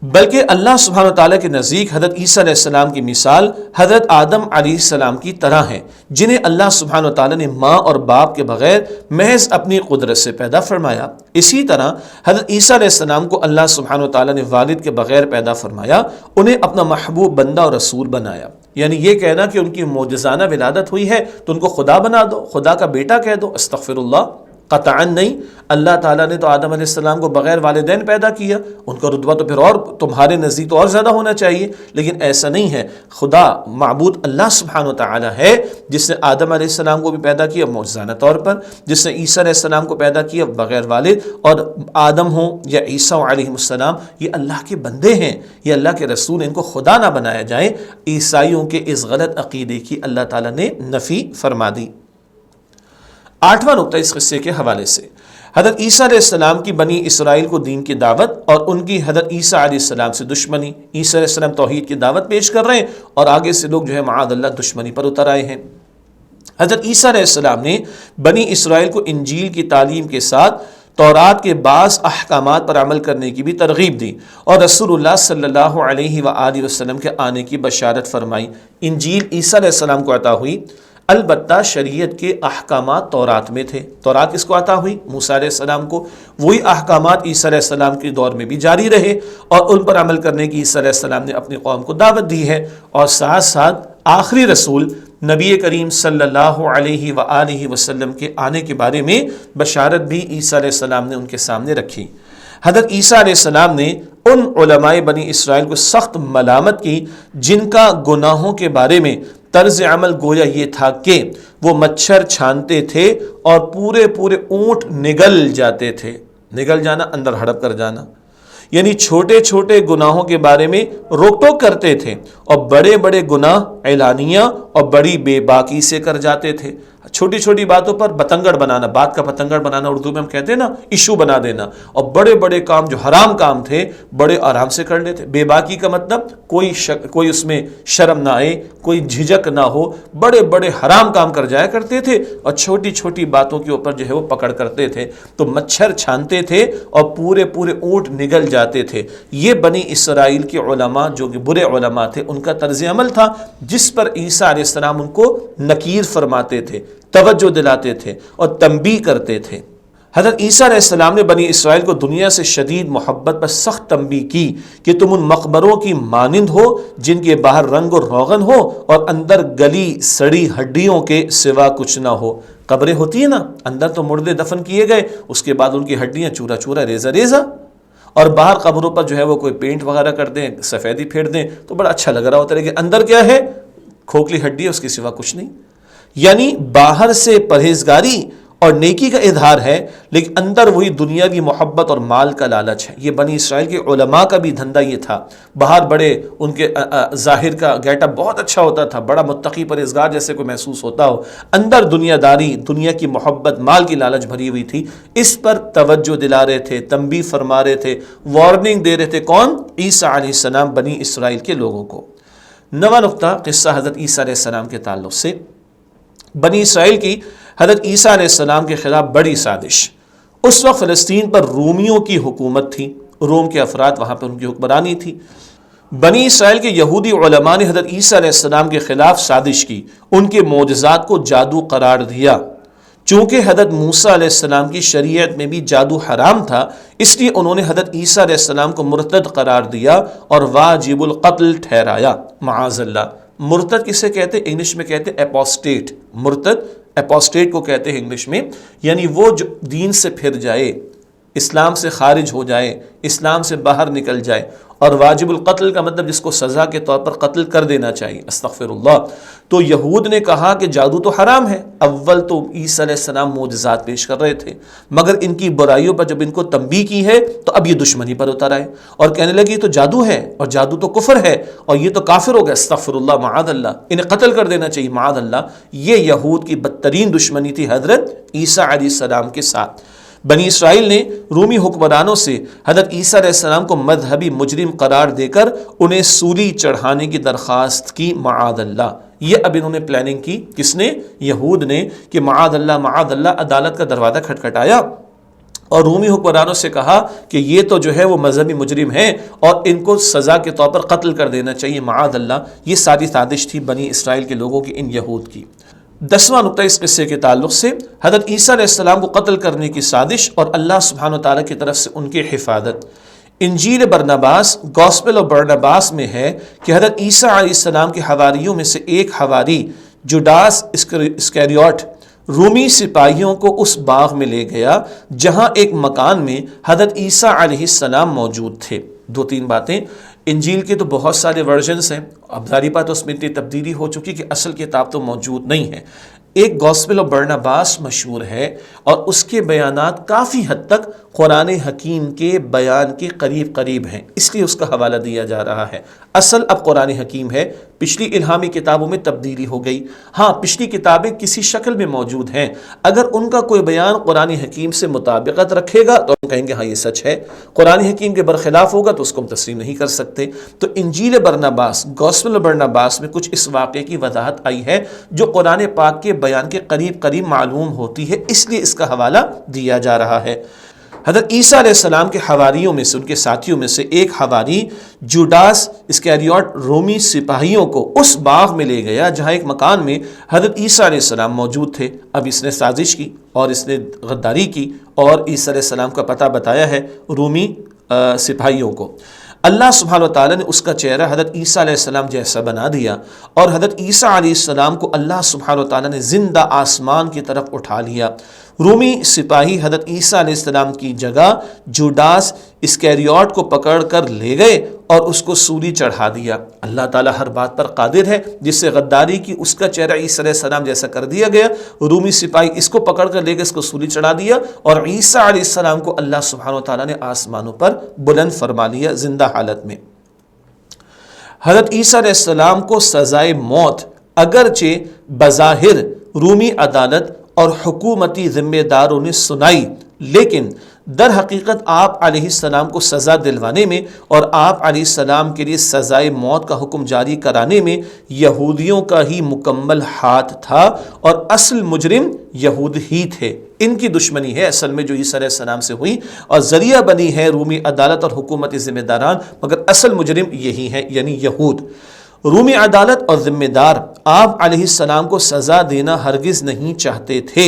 بلکہ اللہ سبحانہ وتعالیٰ کے نزدیک حضرت عیسیٰ علیہ السلام کی مثال حضرت آدم علیہ السلام کی طرح ہے، جنہیں اللہ سبحانہ وتعالیٰ نے ماں اور باپ کے بغیر محض اپنی قدرت سے پیدا فرمایا. اسی طرح حضرت عیسیٰ علیہ السلام کو اللہ سبحانہ وتعالیٰ نے والد کے بغیر پیدا فرمایا، انہیں اپنا محبوب بندہ اور رسول بنایا. یعنی یہ کہنا کہ ان کی معجزانہ ولادت ہوئی ہے تو ان کو خدا بنا دو، خدا کا بیٹا کہہ دو، استغفر اللہ. قطعاً نہیں. اللہ تعالیٰ نے تو آدم علیہ السلام کو بغیر والدین پیدا کیا، ان کا رتبہ تو پھر اور تمہارے نزدیک تو اور زیادہ ہونا چاہیے، لیکن ایسا نہیں ہے. خدا معبود اللہ سبحانہ وتعالیٰ ہے جس نے آدم علیہ السلام کو بھی پیدا کیا معجزانہ طور پر، جس نے عیسیٰ علیہ السلام کو پیدا کیا بغیر والد. اور آدم ہوں یا عیسیٰ علیہ السلام، یہ اللہ کے بندے ہیں، یہ اللہ کے رسول، ان کو خدا نہ بنایا جائے. عیسائیوں کے اس غلط عقیدے کی اللہ تعالیٰ نے نفی فرما دی. آٹھواں نقطہ اس قصے کے حوالے سے حضرت عیسیٰ علیہ السلام کی بنی اسرائیل کو دین کی دعوت اور ان کی حضرت عیسیٰ علیہ السلام سے دشمنی. عیسیٰ علیہ السلام توحید کی دعوت پیش کر رہے ہیں اور آگے سے لوگ جو ہے معاذ اللہ دشمنی پر اتر آئے ہیں. حضرت عیسیٰ علیہ السلام نے بنی اسرائیل کو انجیل کی تعلیم کے ساتھ تورات کے بعض احکامات پر عمل کرنے کی بھی ترغیب دی اور رسول اللہ صلی اللہ علیہ وآلہ وسلم کے آنے کی بشارت فرمائی. انجیل عیسیٰ علیہ السلام کو عطا ہوئی. البتہ شریعت کے احکامات تورات میں تھے. تورات کس کو عطا ہوئی؟ موسیٰ علیہ السلام کو. وہی احکامات عیسیٰ علیہ السلام کے دور میں بھی جاری رہے اور ان پر عمل کرنے کی عیسیٰ علیہ السلام نے اپنی قوم کو دعوت دی ہے. اور ساتھ ساتھ آخری رسول نبی کریم صلی اللہ علیہ وآلہ وسلم کے آنے کے بارے میں بشارت بھی عیسیٰ علیہ السلام نے ان کے سامنے رکھی. حضرت عیسیٰ علیہ السلام نے ان علماء بنی اسرائیل کو سخت ملامت کی جن کا گناہوں کے بارے میں طرز عمل گویا یہ تھا کہ وہ مچھر چھانتے تھے اور پورے اونٹ نگل جاتے تھے. نگل جانا، اندر ہڑپ کر جانا، یعنی چھوٹے چھوٹے گناہوں کے بارے میں روک ٹوک کرتے تھے اور بڑے بڑے گناہ اعلانیہ اور بڑی بے باکی سے کر جاتے تھے. چھوٹی چھوٹی باتوں پر بتنگڑ بنانا، بات کا بتنگڑ بنانا اردو میں ہم کہتے ہیں نا، ایشو بنا دینا. اور بڑے بڑے کام جو حرام کام تھے بڑے آرام سے کر لیتے. بے باکی کا مطلب کوئی اس میں شرم نہ آئے، کوئی جھجک نہ ہو، بڑے بڑے حرام کام کر جایا کرتے تھے اور چھوٹی چھوٹی باتوں کے اوپر جو ہے وہ پکڑ کرتے تھے. تو مچھر چھانتے تھے اور پورے اونٹ نگل جاتے تھے. یہ بنی اسرائیل کے علماء جو کہ برے علماء تھے ان کا طرز عمل تھا، جس پر عیسیٰ علیہ السلام ان کو نکیر فرماتے تھے، توجہ دلاتے تھے اور تنبیہ کرتے تھے. حضرت عیسیٰ علیہ السلام نے بنی اسرائیل کو دنیا سے شدید محبت پر سخت تنبیہ کی کہ تم ان مقبروں کی مانند ہو جن کے باہر رنگ و روغن ہو اور اندر گلی سڑی ہڈیوں کے سوا کچھ نہ ہو. قبریں ہوتی ہیں نا، اندر تو مردے دفن کیے گئے، اس کے بعد ان کی ہڈیاں چورا چورا ریزہ ریزہ، اور باہر قبروں پر جو ہے وہ کوئی پینٹ وغیرہ کر دیں، سفیدی پھیر دیں تو بڑا اچھا لگ رہا ہوتا ہے، لیکن اندر کیا ہے؟ کھوکھلی ہڈی ہے، اس کے سوا کچھ نہیں. یعنی باہر سے پرہیزگاری اور نیکی کا اظہار ہے لیکن اندر وہی دنیاوی محبت اور مال کا لالچ ہے. یہ بنی اسرائیل کے علماء کا بھی دھندا یہ تھا. باہر بڑے ان کے ظاہر کا گیٹ اپ بہت اچھا ہوتا تھا، بڑا متقی پرہیزگار جیسے کوئی محسوس ہوتا ہو، اندر دنیا داری، دنیا کی محبت، مال کی لالچ بھری ہوئی تھی. اس پر توجہ دلا رہے تھے، تنبیہ فرما رہے تھے، وارننگ دے رہے تھے. کون؟ عیسیٰ علیہ السلام بنی اسرائیل کے لوگوں کو. نواں نقطہ قصہ حضرت عیسیٰ علیہ السلام کے تعلق سے. بنی اسرائیل کی حضرت عیسیٰ علیہ السلام کے خلاف بڑی سازش. اس وقت فلسطین پر رومیوں کی حکومت تھی، روم کے افراد وہاں پر ان کی حکمرانی تھی. بنی اسرائیل کے یہودی علماء نے حضرت عیسیٰ علیہ السلام کے خلاف سازش کی، ان کے معجزات کو جادو قرار دیا. چونکہ حضرت موسیٰ علیہ السلام کی شریعت میں بھی جادو حرام تھا، اس لیے انہوں نے حضرت عیسیٰ علیہ السلام کو مرتد قرار دیا اور واجب القتل ٹھہرایا. معاذ اللہ. مرتد کسے کہتے ہیں؟ انگلش میں کہتے ہیں اپوسٹیٹ. مرتد اپوسٹیٹ کو کہتے ہیں انگلش میں، یعنی وہ جو دین سے پھر جائے، اسلام سے خارج ہو جائے، اسلام سے باہر نکل جائے. اور واجب القتل کا مطلب جس کو سزا کے طور پر قتل کر دینا چاہیے. استغفر اللہ. تو یہود نے کہا کہ جادو تو حرام ہے. اول تو عیسیٰ علیہ السلام معجزات پیش کر رہے تھے، مگر ان کی برائیوں پر جب ان کو تنبیہ کی ہے تو اب یہ دشمنی پر اتر آئے اور کہنے لگے یہ تو جادو ہے اور جادو تو کفر ہے اور یہ تو کافر ہو گیا. استغفر اللہ، معاذ اللہ، انہیں قتل کر دینا چاہیے، معاذ اللہ. یہ یہود کی بدترین دشمنی تھی حضرت عیسیٰ علیہ السلام کے ساتھ. بنی اسرائیل نے رومی حکمرانوں سے حضرت عیسیٰ علیہ السلام کو مذہبی مجرم قرار دے کر انہیں سولی چڑھانے کی درخواست کی. معاذ اللہ. یہ اب انہوں نے پلاننگ کی. کس نے؟ یہود نے. کہ معاذ اللہ عدالت کا دروازہ کھٹکھٹایا اور رومی حکمرانوں سے کہا کہ یہ تو جو ہے وہ مذہبی مجرم ہیں اور ان کو سزا کے طور پر قتل کر دینا چاہیے. معاذ اللہ. یہ ساری سازش تھی بنی اسرائیل کے لوگوں کی، ان یہود کی. 10واں نقطہ اس قصے کے تعلق سے حضرت عیسیٰ علیہ السلام کو قتل کرنے کی سازش اور اللہ سبحانہ وتعالیٰ کی طرف سے ان کی حفاظت. انجیل برناباس، گوسپل آف برناباس میں ہے کہ حضرت عیسیٰ علیہ السلام کے حواریوں میں سے ایک حواری جوڈاس اسکریوٹ رومی سپاہیوں کو اس باغ میں لے گیا جہاں ایک مکان میں حضرت عیسیٰ علیہ السلام موجود تھے. 2-3 باتیں. انجیل کے تو بہت سارے ورژنز ہیں، اب ظاہری بات اس میں اتنی تبدیلی ہو چکی کہ اصل کتاب تو موجود نہیں ہے. ایک گوسپل آف برناباس مشہور ہے اور اس کے بیانات کافی حد تک قرآن حکیم کے بیان کے قریب ہیں، اس لیے اس کا حوالہ دیا جا رہا ہے. اصل اب قرآن حکیم ہے. پچھلی الہامی کتابوں میں تبدیلی ہو گئی. ہاں، پچھلی کتابیں کسی شکل میں موجود ہیں، اگر ان کا کوئی بیان قرآن حکیم سے مطابقت رکھے گا تو ہم کہیں گے ہاں یہ سچ ہے، قرآن حکیم کے برخلاف ہوگا تو اس کو ہم تسلیم نہیں کر سکتے. تو انجیل برناباس، گوسپل برناباس میں کچھ اس واقعے کی وضاحت آئی ہے جو قرآن پاک کے بیان کے قریب معلوم ہوتی ہے، اس لیے اس کا حوالہ دیا جا رہا ہے. حضرت عیسیٰ علیہ السلام کے حواریوں میں سے، ان کے ساتھیوں میں سے ایک حواری جوڈاس اسکیریوٹ رومی سپاہیوں کو اس باغ میں لے گیا جہاں ایک مکان میں حضرت عیسیٰ علیہ السلام موجود تھے۔ اب اس نے سازش کی اور اس نے غداری کی اور عیسیٰ علیہ السلام کا پتہ بتایا ہے رومی سپاہیوں کو۔ اللہ سبحانہ وتعالیٰ نے اس کا چہرہ حضرت عیسیٰ علیہ السلام جیسا بنا دیا اور حضرت عیسیٰ علیہ السلام کو اللہ سبحانہ وتعالیٰ نے زندہ آسمان کی طرف اٹھا لیا۔ رومی سپاہی حضرت عیسیٰ علیہ السلام کی جگہ جوڈاس اسکیریوٹ کو پکڑ کر لے گئے اور اس کو سولی چڑھا دیا۔ اللہ تعالیٰ ہر بات پر قادر ہے، جس سے غداری کی اس کا چہرہ عیسیٰ علیہ السلام جیسا کر دیا گیا، رومی سپاہی اس کو پکڑ کر لے گئے، اس کو سولی چڑھا دیا اور عیسیٰ علیہ السلام کو اللہ سبحانہ وتعالیٰ نے آسمانوں پر بلند فرما لیا زندہ حالت میں۔ حضرت عیسیٰ علیہ السلام کو سزائے موت اگرچہ بظاہر رومی عدالت اور حکومتی ذمہ داروں نے سنائی، لیکن در حقیقت آپ علیہ السلام کو سزا دلوانے میں اور آپ علیہ السلام کے لیے سزائے موت کا حکم جاری کرانے میں یہودیوں کا ہی مکمل ہاتھ تھا، اور اصل مجرم یہود ہی تھے۔ ان کی دشمنی ہے اصل میں جو عیسیٰ علیہ السلام سے ہوئی، اور ذریعہ بنی ہے رومی عدالت اور حکومتی ذمہ داران، مگر اصل مجرم یہی ہیں، یعنی یہود۔ رومی عدالت اور ذمہ دار آپ علیہ السلام کو سزا دینا ہرگز نہیں چاہتے تھے،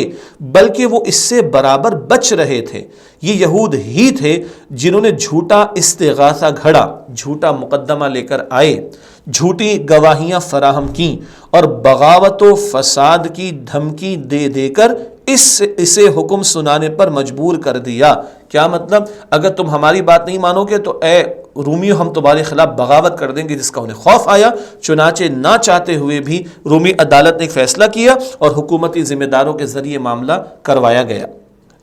بلکہ وہ اس سے برابر بچ رہے تھے۔ یہ یہود ہی تھے جنہوں نے جھوٹا استغاثہ گھڑا، جھوٹا مقدمہ لے کر آئے، جھوٹی گواہیاں فراہم کیں اور بغاوت و فساد کی دھمکی دے دے کر اسے حکم سنانے پر مجبور کر دیا۔ کیا مطلب؟ اگر تم ہماری بات نہیں مانو گے تو اے رومیوں ہم تمہارے خلاف بغاوت کر دیں گے، جس کا انہیں خوف آیا۔ چنانچہ نہ چاہتے ہوئے بھی رومی عدالت نے ایک فیصلہ کیا اور حکومتی ذمہ داروں کے ذریعے معاملہ کروایا گیا۔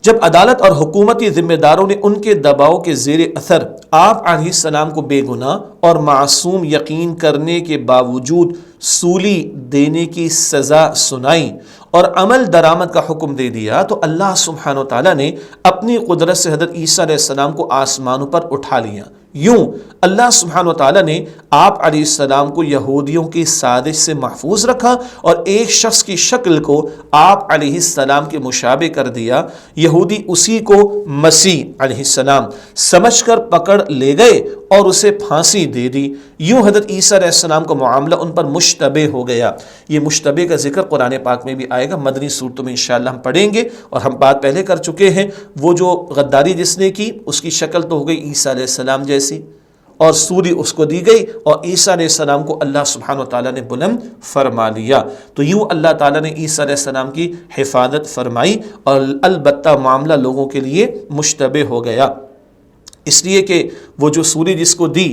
جب عدالت اور حکومتی ذمہ داروں نے ان کے دباؤ کے زیر اثر آپ علیہ السلام کو بے گناہ اور معصوم یقین کرنے کے باوجود سولی دینے کی سزا سنائی اور عمل درآمد کا حکم دے دیا، تو اللہ سبحانہ وتعالیٰ نے اپنی قدرت سے حضرت عیسیٰ علیہ السلام کو آسمانوں پر اٹھا لیا۔ یوں اللہ سبحانہ وتعالیٰ نے آپ علیہ السلام کو یہودیوں کی سازش سے محفوظ رکھا اور ایک شخص کی شکل کو آپ علیہ السلام کے مشابہ کر دیا۔ یہودی اسی کو مسیح علیہ السلام سمجھ کر پکڑ لے گئے اور اسے پھانسی دے دی۔ یوں حضرت عیسیٰ علیہ السلام کا معاملہ ان پر مشتبہ ہو گیا۔ یہ مشتبہ کا ذکر قرآن پاک میں بھی آئے گا، مدنی صورتوں میں انشاءاللہ ہم پڑھیں گے، اور ہم بات پہلے کر چکے ہیں۔ وہ جو غداری جس نے کی اس کی شکل تو ہو گئی عیسیٰ علیہ السلام جیسی، اور سوری اس کو دی گئی، اور عیسیٰ علیہ السلام کو اللہ سبحانہ وتعالیٰ نے بلند فرما لیا۔ تو یوں اللہ تعالیٰ نے عیسیٰ علیہ السلام کی حفاظت فرمائی، اور البتہ معاملہ لوگوں کے لیے مشتبہ ہو گیا، اس لیے کہ وہ جو سوری جس کو دی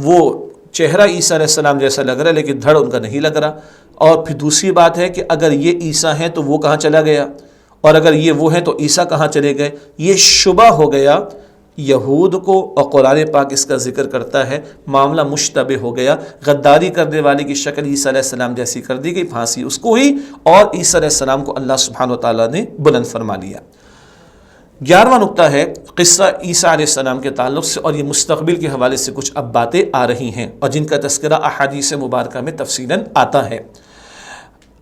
وہ چہرہ عیسیٰ علیہ السلام جیسا لگ رہا ہے، لیکن دھڑ ان کا نہیں لگ رہا۔ اور پھر دوسری بات ہے کہ اگر یہ عیسیٰ ہیں تو وہ کہاں چلا گیا، اور اگر یہ وہ ہیں تو عیسیٰ کہاں چلے گئے؟ یہ شبہ ہو گیا یہود کو، اور قرآن پاک اس کا ذکر کرتا ہے معاملہ مشتبہ ہو گیا۔ غداری کرنے والے کی شکل عیسیٰ علیہ السلام جیسی کر دی گئی، پھانسی اس کو ہوئی، اور عیسیٰ علیہ السلام کو اللہ سبحانہ وتعالیٰ نے بلند فرما لیا۔ 11واں نقطہ ہے قصہ عیسیٰ علیہ السلام کے تعلق سے، اور یہ مستقبل کے حوالے سے کچھ اب باتیں آ رہی ہیں اور جن کا تذکرہ احادیث مبارکہ میں تفصیلاً آتا ہے۔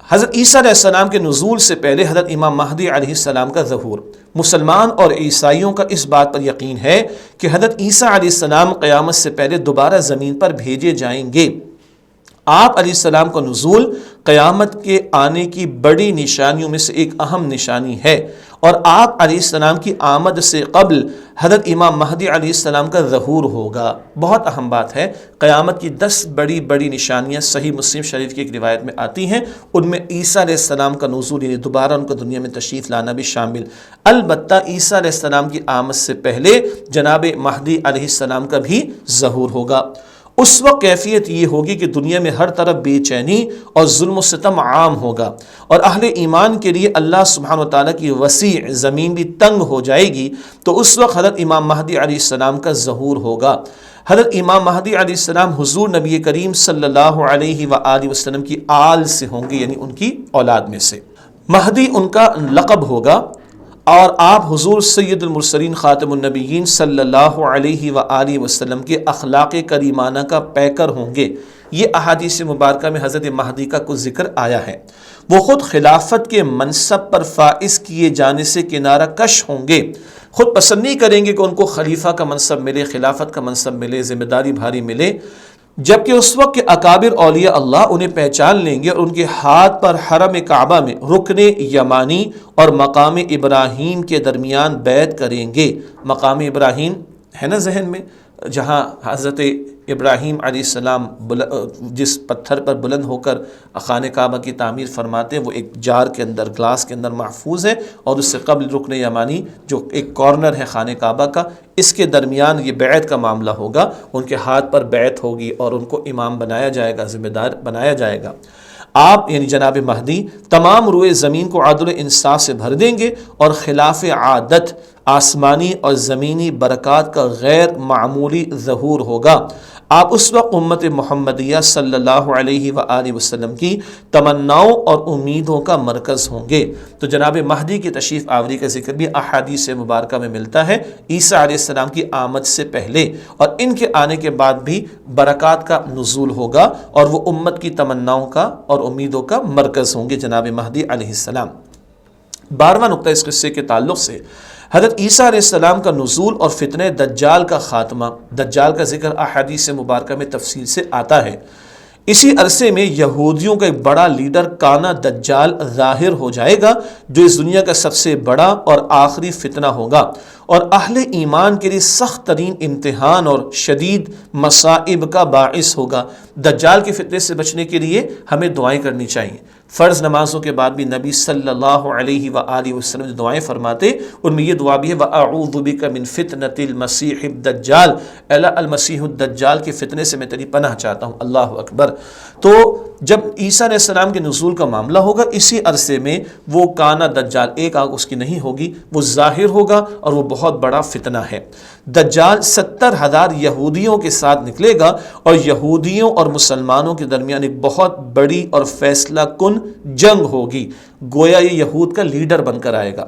حضرت عیسیٰ علیہ السلام کے نزول سے پہلے حضرت امام مہدی علیہ السلام کا ظہور۔ مسلمان اور عیسائیوں کا اس بات پر یقین ہے کہ حضرت عیسیٰ علیہ السلام قیامت سے پہلے دوبارہ زمین پر بھیجے جائیں گے۔ آپ علیہ السلام کا نزول قیامت کے آنے کی بڑی نشانیوں میں سے ایک اہم نشانی ہے، اور آپ علیہ السلام کی آمد سے قبل حضرت امام مہدی علیہ السلام کا ظہور ہوگا۔ بہت اہم بات ہے، قیامت کی 10 بڑی نشانیاں صحیح مسلم شریف کی ایک روایت میں آتی ہیں، ان میں عیسیٰ علیہ السلام کا نزول یعنی دوبارہ ان کو دنیا میں تشریف لانا بھی شامل۔ البتہ عیسیٰ علیہ السلام کی آمد سے پہلے جناب مہدی علیہ السلام کا بھی ظہور ہوگا۔ اس وقت کیفیت یہ ہوگی کہ دنیا میں ہر طرف بے چینی اور ظلم و ستم عام ہوگا، اور اہل ایمان کے لیے اللہ سبحانہ وتعالیٰ کی وسیع زمین بھی تنگ ہو جائے گی۔ تو اس وقت حضرت امام مہدی علیہ السلام کا ظہور ہوگا۔ حضرت امام مہدی علیہ السلام حضور نبی کریم صلی اللہ علیہ وآلہ وسلم کی آل سے ہوں گے، یعنی ان کی اولاد میں سے۔ مہدی ان کا لقب ہوگا، اور آپ حضور سید المرسلین خاتم النبیین صلی اللہ علیہ وآلہ وسلم کے اخلاق کریمانہ کا پیکر ہوں گے۔ یہ احادیث مبارکہ میں حضرت مہدی کا کچھ ذکر آیا ہے۔ وہ خود خلافت کے منصب پر فائز کیے جانے سے کنارہ کش ہوں گے۔ خود پسند نہیں کریں گے کہ ان کو خلیفہ کا منصب ملے، خلافت کا منصب ملے، ذمہ داری بھاری ملے، جبکہ اس وقت کے اکابر اولیاء اللہ انہیں پہچان لیں گے اور ان کے ہاتھ پر حرم کعبہ میں رکن یمانی اور مقام ابراہیم کے درمیان بیعت کریں گے۔ مقام ابراہیم ہے نا ذہن میں، جہاں حضرت ابراہیم علیہ السلام جس پتھر پر بلند ہو کر خانہ کعبہ کی تعمیر فرماتے ہیں، وہ ایک جار کے اندر، گلاس کے اندر محفوظ ہے، اور اس سے قبل رکن یمانی جو ایک کارنر ہے خانہ کعبہ کا، اس کے درمیان یہ بیعت کا معاملہ ہوگا۔ ان کے ہاتھ پر بیعت ہوگی اور ان کو امام بنایا جائے گا، ذمہ دار بنایا جائے گا۔ آپ یعنی جناب مہدی تمام روئے زمین کو عدل و انصاف سے بھر دیں گے اور خلاف عادت آسمانی اور زمینی برکات کا غیر معمولی ظہور ہوگا۔ آپ اس وقت امت محمدیہ صلی اللہ علیہ وآلہ وسلم کی تمناؤں اور امیدوں کا مرکز ہوں گے۔ تو جناب مہدی کی تشریف آوری کا ذکر بھی احادیث مبارکہ میں ملتا ہے، عیسیٰ علیہ السلام کی آمد سے پہلے اور ان کے آنے کے بعد بھی برکات کا نزول ہوگا، اور وہ امت کی تمناؤں کا اور امیدوں کا مرکز ہوں گے جناب مہدی علیہ السلام۔ 12واں نقطہ اس قصے کے تعلق سے حضرت عیسیٰ علیہ السلام کا نزول اور فتنہ دجال کا خاتمہ۔ دجال کا ذکر احادیث مبارکہ میں تفصیل سے آتا ہے۔ اسی عرصے میں یہودیوں کا ایک بڑا لیڈر کانا دجال ظاہر ہو جائے گا، جو اس دنیا کا سب سے بڑا اور آخری فتنہ ہوگا، اور اہل ایمان کے لیے سخت ترین امتحان اور شدید مصائب کا باعث ہوگا۔ دجال کے فتنے سے بچنے کے لیے ہمیں دعائیں کرنی چاہیے۔ فرض نمازوں کے بعد بھی نبی صلی اللہ علیہ وآلہ وسلم جو دعائیں فرماتے ان میں یہ دعا بھی ہے، وَأَعُوذُ بِكَ مِن فِتْنَةِ الْمَسِيحِ الدَّجَّالِ، اللہ المسیح الدجال کے فتنے سے میں تیری پناہ چاہتا ہوں۔ اللہ اکبر۔ تو جب عیسیٰ علیہ السلام کے نزول کا معاملہ ہوگا، اسی عرصے میں وہ کانا دجال، ایک آنکھ اس کی نہیں ہوگی، وہ ظاہر ہوگا اور وہ بہت بڑا فتنہ ہے۔ دجال 70,000 یہودیوں کے ساتھ نکلے گا اور یہودیوں اور مسلمانوں کے درمیان ایک بہت بڑی اور فیصلہ کن جنگ ہوگی، گویا یہ یہود کا لیڈر بن کر آئے گا۔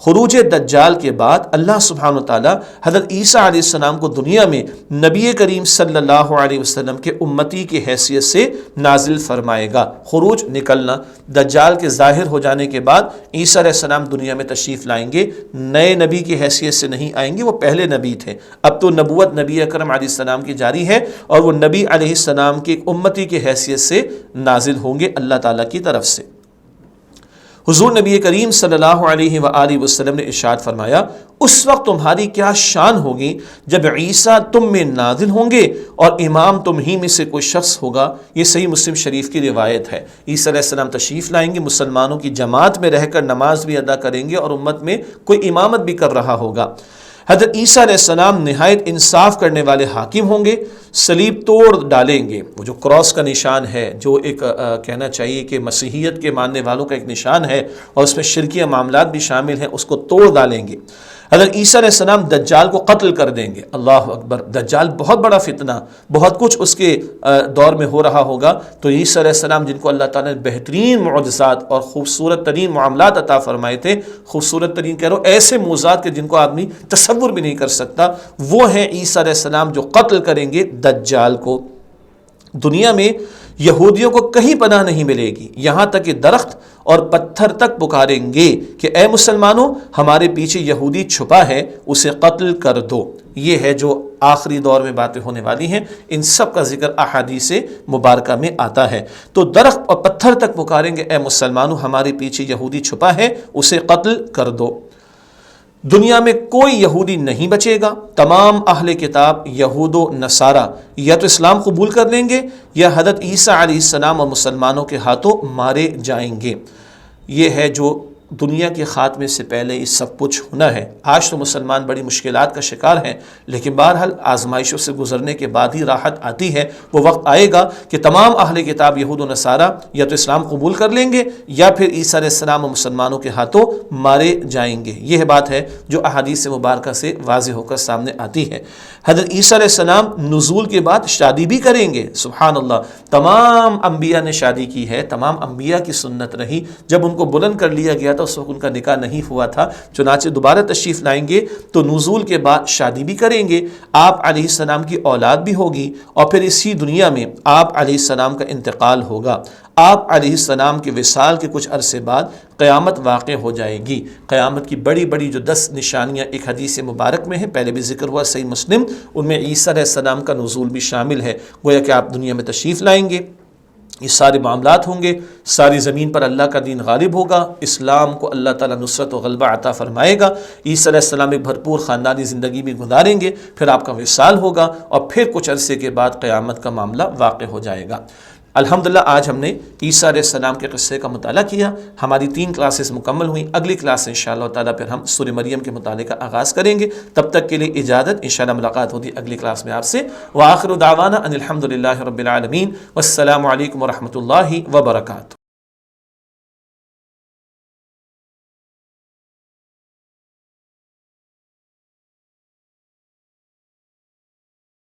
خروج دجال کے بعد اللہ سبحانہ وتعالی حضرت عیسیٰ علیہ السلام کو دنیا میں نبی کریم صلی اللہ علیہ وسلم کے امتی کی حیثیت سے نازل فرمائے گا۔ خروج نکلنا، دجال کے ظاہر ہو جانے کے بعد عیسیٰ علیہ السلام دنیا میں تشریف لائیں گے، نئے نبی کی حیثیت سے نہیں آئیں گے، وہ پہلے نبی تھے۔ اب تو نبوت نبی اکرم علیہ السلام کی جاری ہے، اور وہ نبی علیہ السلام کی ایک امتی کی حیثیت سے نازل ہوں گے اللہ تعالیٰ کی طرف سے۔ حضور نبی کریم صلی اللہ علیہ وآلہ وسلم نے ارشاد فرمایا، اس وقت تمہاری کیا شان ہوگی جب عیسیٰ تم میں نازل ہوں گے اور امام تم ہی میں سے کوئی شخص ہوگا۔ یہ صحیح مسلم شریف کی روایت ہے۔ عیسیٰ علیہ السلام تشریف لائیں گے، مسلمانوں کی جماعت میں رہ کر نماز بھی ادا کریں گے اور امت میں کوئی امامت بھی کر رہا ہوگا۔ حضرت عیسیٰ علیہ السلام نہایت انصاف کرنے والے حاکم ہوں گے، صلیب توڑ ڈالیں گے، وہ جو کراس کا نشان ہے، جو ایک کہنا چاہیے کہ مسیحیت کے ماننے والوں کا ایک نشان ہے اور اس میں شرکیہ معاملات بھی شامل ہیں، اس کو توڑ ڈالیں گے۔ حضرت عیسیٰ علیہ السلام دجال کو قتل کر دیں گے۔ اللہ اکبر۔ دجال بہت بڑا فتنہ، بہت کچھ اس کے دور میں ہو رہا ہوگا، تو عیسیٰ علیہ السلام جن کو اللہ تعالیٰ نے بہترین معجزات اور خوبصورت ترین معاملات عطا فرمائے تھے، خوبصورت ترین کہہ رہا ہوں، ایسے معجزات کے جن کو آدمی تصور بھی نہیں کر سکتا، وہ ہیں عیسیٰ علیہ السلام جو قتل کریں گے دجال کو۔ دنیا میں یہودیوں کو کہیں پناہ نہیں ملے گی، یہاں تک کہ درخت اور پتھر تک پکاریں گے کہ اے مسلمانوں، ہمارے پیچھے یہودی چھپا ہے، اسے قتل کر دو۔ یہ ہے جو آخری دور میں باتیں ہونے والی ہیں، ان سب کا ذکر احادیث مبارکہ میں آتا ہے۔ تو درخت اور پتھر تک پکاریں گے اے مسلمانوں، ہمارے پیچھے یہودی چھپا ہے، اسے قتل کر دو۔ دنیا میں کوئی یہودی نہیں بچے گا، تمام اہل کتاب یہود و نصارہ یا تو اسلام قبول کر لیں گے یا حضرت عیسیٰ علیہ السلام اور مسلمانوں کے ہاتھوں مارے جائیں گے۔ یہ ہے جو دنیا کے خاتمے سے پہلے یہ سب کچھ ہونا ہے۔ آج تو مسلمان بڑی مشکلات کا شکار ہیں، لیکن بہرحال آزمائشوں سے گزرنے کے بعد ہی راحت آتی ہے۔ وہ وقت آئے گا کہ تمام اہل کتاب یہود و نصارہ یا تو اسلام قبول کر لیں گے یا پھر عیسیٰ علیہ السلام و مسلمانوں کے ہاتھوں مارے جائیں گے۔ یہ بات ہے جو احادیث مبارکہ سے واضح ہو کر سامنے آتی ہے۔ حضرت عیسیٰ علیہ السلام نزول کے بعد شادی بھی کریں گے، سبحان اللہ۔ تمام انبیاء نے شادی کی ہے، تمام انبیاء کی سنت رہی، جب ان کو بلند کر لیا گیا تھا اس وقت ان کا نکاح نہیں ہوا تھا، چنانچہ دوبارہ تشریف لائیں گے تو نزول کے بعد شادی بھی کریں گے، آپ علیہ السلام کی اولاد بھی ہوگی، اور پھر اسی دنیا میں آپ علیہ السلام کا انتقال ہوگا۔ آپ علیہ السلام کے وصال کے کچھ عرصے بعد قیامت واقع ہو جائے گی۔ قیامت کی بڑی بڑی جو 10 نشانیاں ایک حدیث مبارک میں ہیں، پہلے بھی ذکر ہوا صحیح مسلم، ان میں عیسیٰ علیہ السلام کا نزول بھی شامل ہے۔ گویا کہ آپ دنیا میں تشریف لائیں گے، یہ سارے معاملات ہوں گے، ساری زمین پر اللہ کا دین غالب ہوگا، اسلام کو اللہ تعالیٰ نصرت و غلبہ عطا فرمائے گا، عیسیٰ علیہ السلام ایک بھرپور خاندانی زندگی بھی گزاریں گے، پھر آپ کا وصال ہوگا، اور پھر کچھ عرصے کے بعد قیامت کا معاملہ واقع ہو جائے گا۔ الحمدللہ آج ہم نے عیسیٰ علیہ السلام کے قصے کا مطالعہ کیا، ہماری 3 کلاسز مکمل ہوئیں، اگلی کلاس سے انشاءاللہ تعالیٰ پھر ہم سورہ مریم کے مطالعے کا آغاز کریں گے۔ تب تک کے لیے اجازت، انشاءاللہ ملاقات ہوتی اگلی کلاس میں آپ سے۔ وآخر دعوانا ان الحمدللہ رب العالمین، والسلام علیکم ورحمۃ اللہ وبرکاتہ۔